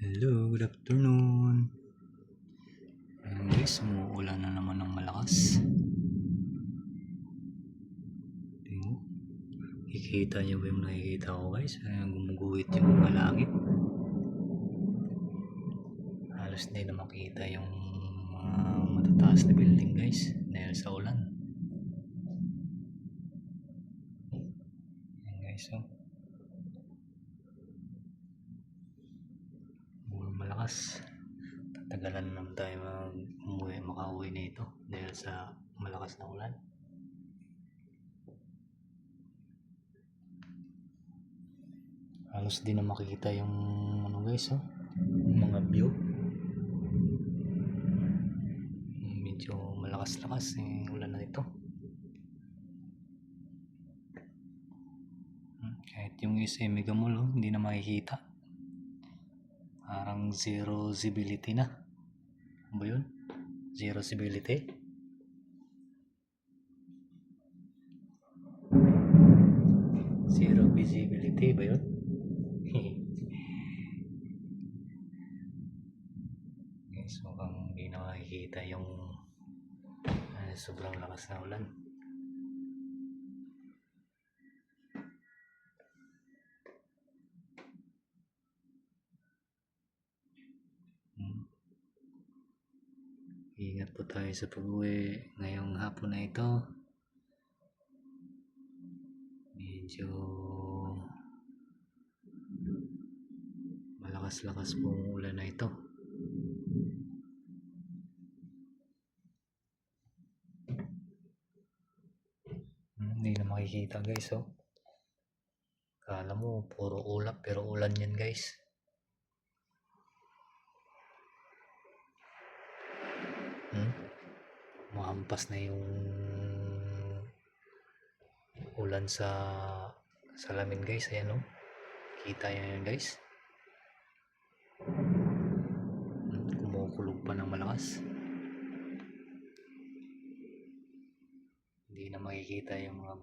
Hello, good afternoon. Ayan guys, umuulan na naman ng malakas. Tingnan, kikita nyo ba yung nakikita ko guys? Ayan, gumuguhit yung mga langit. Halos hindi na makita yung mga matataas na building guys dahil sa ulan. Ayan guys, oh. Malakas. Tatagalan naman tayo makauwi nito dahil sa malakas na ulan. Halos di na makikita yung ano guys, oh, mga view. Medyo malakas-lakas yung ulan na ito. Kahit yung isa Mega Mall, oh, hindi na makikita. Parang zero visibility na. Ano ba yun? Zero visibility? Zero visibility ba yun? Guys, mukhang hindi na makikita yung sobrang lakas na ulan. Ingat po tayo sa pag-uwi ngayong hapon na ito. Medyo malakas-lakas po ang ulan na ito. Hindi na makikita guys, oh. Kala mo puro ulap pero ulan yan guys. Mahampas na yung ulan sa salamin guys. Ayan, oh. Kita yan guys. Kumukulog pa ng malakas. Hindi na makikita yung mga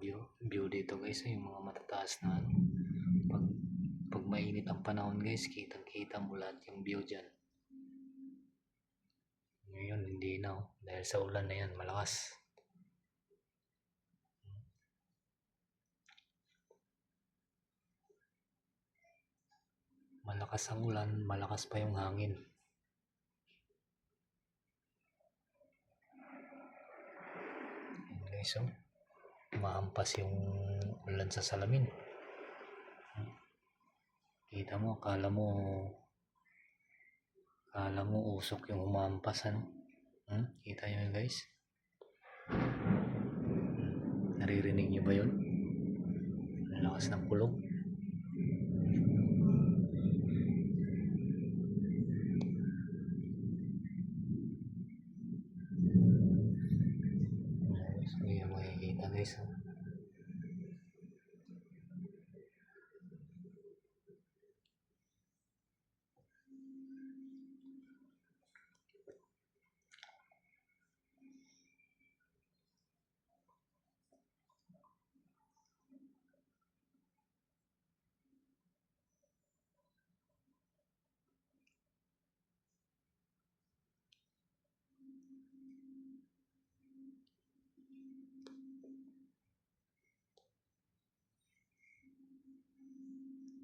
view dito guys, yung mga matataas na pag mainit ang panahon guys, kitang-kita mo lahat yung view dyan. Ngayon hindi na, oh, dahil sa ulan na yan malakas. Malakas ang ulan, malakas pa yung hangin. Ayan guys, oh. Mahampas yung ulan sa salamin. Kita mo, kala mo usok yung humampas, ano? Kita nyo yun guys? Naririnig nyo ba yun? Ang lakas ng kulog. Hindi na makikita guys, oh.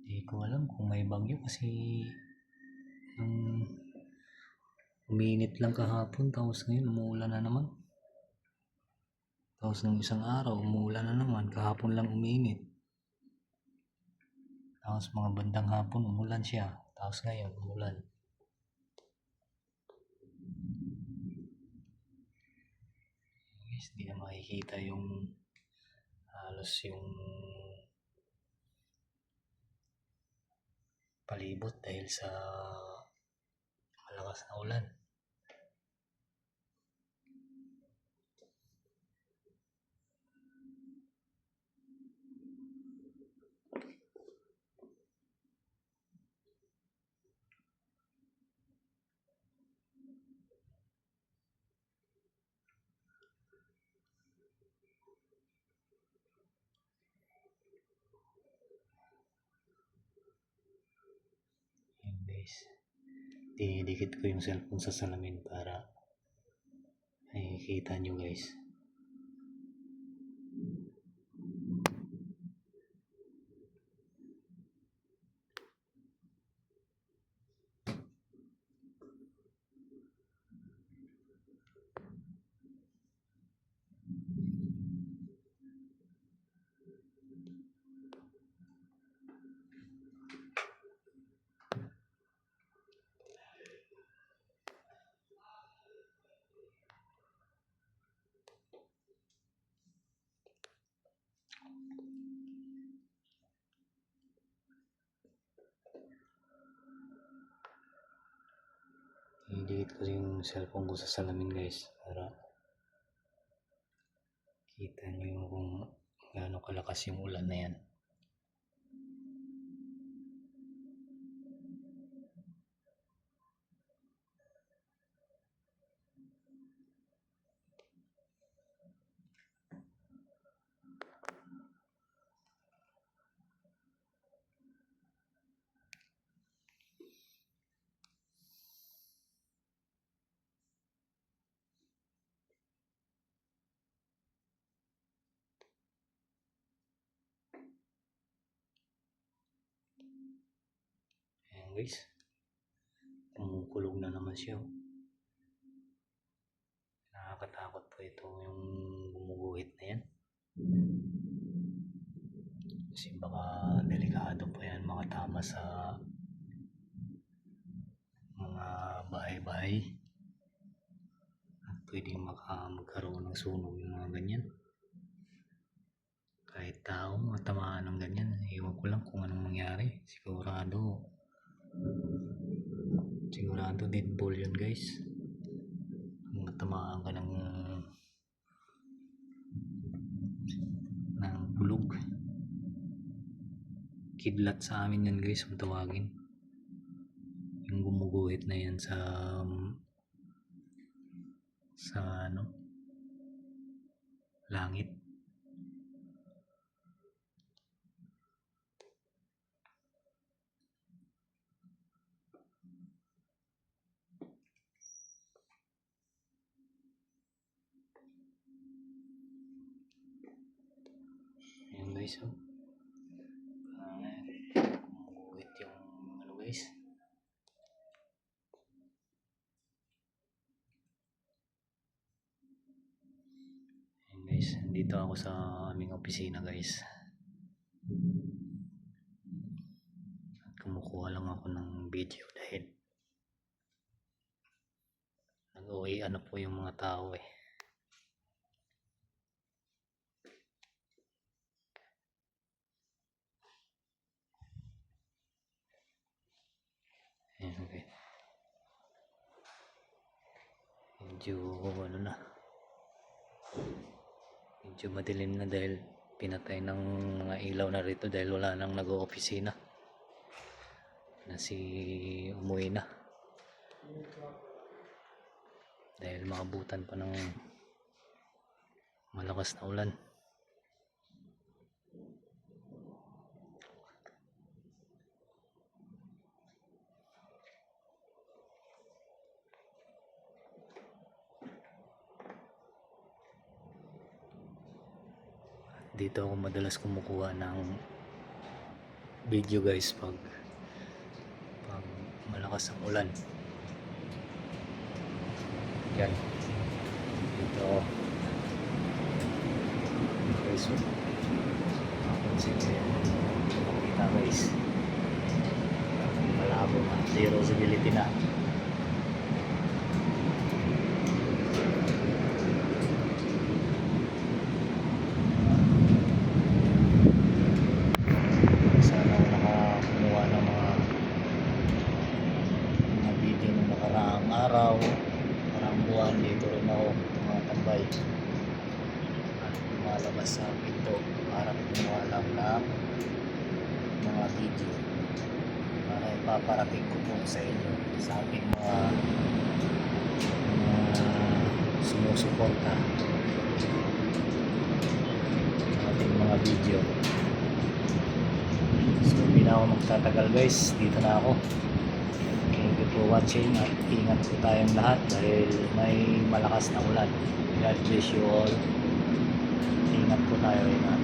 Hindi ko alam kung may bagyo kasi nung uminit lang kahapon tapos ngayon umuulan na naman. Tapos nung isang araw umuulan na naman, kahapon lang uminit. Tapos mga bandang hapon umulan siya, tapos ngayon umulan. Guys, hindi na makikita yung halos yung palibot dahil sa malakas na ulan. Ayan guys, dinidikit ko yung cellphone sa salamin para makikita nyo guys. Dinidikit ko yung cellphone ko sa salamin guys para kita nyo kung gaano kalakas yung ulan na yan. Ayan guys, kumukulog na naman siya. Nakakatakot po ito yung gumuguhit na yan. Kasi baka delikado po yan, makatama sa mga bahay-bahay. At pwedeng magkaroon ng sunog yung mga ganyan. Kahit tao matamaan ng ganyan, iwan ko lang kung anong mangyari. Sigurado dead ball yun guys. Kung natamaan ka ng bulog, kidlat sa amin yan guys kung tawagin. Yung gumuguhit na yan sa langit. Ayan guys, gumuguhit yung guys. Ayan guys, dito ako sa aming opisina guys. At kumukuha lang ako ng video dahil nag-uwi po yung mga tao eh. Ayan okay. Medyo madilim na dahil pinatay ng mga ilaw na rito dahil wala nang nag-o-opisina. Umuwi na. Dahil maabutan pa ng malakas na ulan. Dito ako madalas kumukuha ng video guys pag malakas ang ulan. Yan. Dito ako. Guys, mapansin ko yan. Makita guys. Malabo na. Zero visibility na. Araw, parang buwan dito rin ako mga tambay at lumalabas sa pinto para kumuha lang ng mga video para ipaparating ko po sa inyo sa ating mga sumusuporta sa ating mga video. So hindi na ako magtatagal guys, dito na ako. Thank you po watching at ingat po tayong lahat dahil may malakas na ulan. God bless you all. Ingat po tayo, ingat.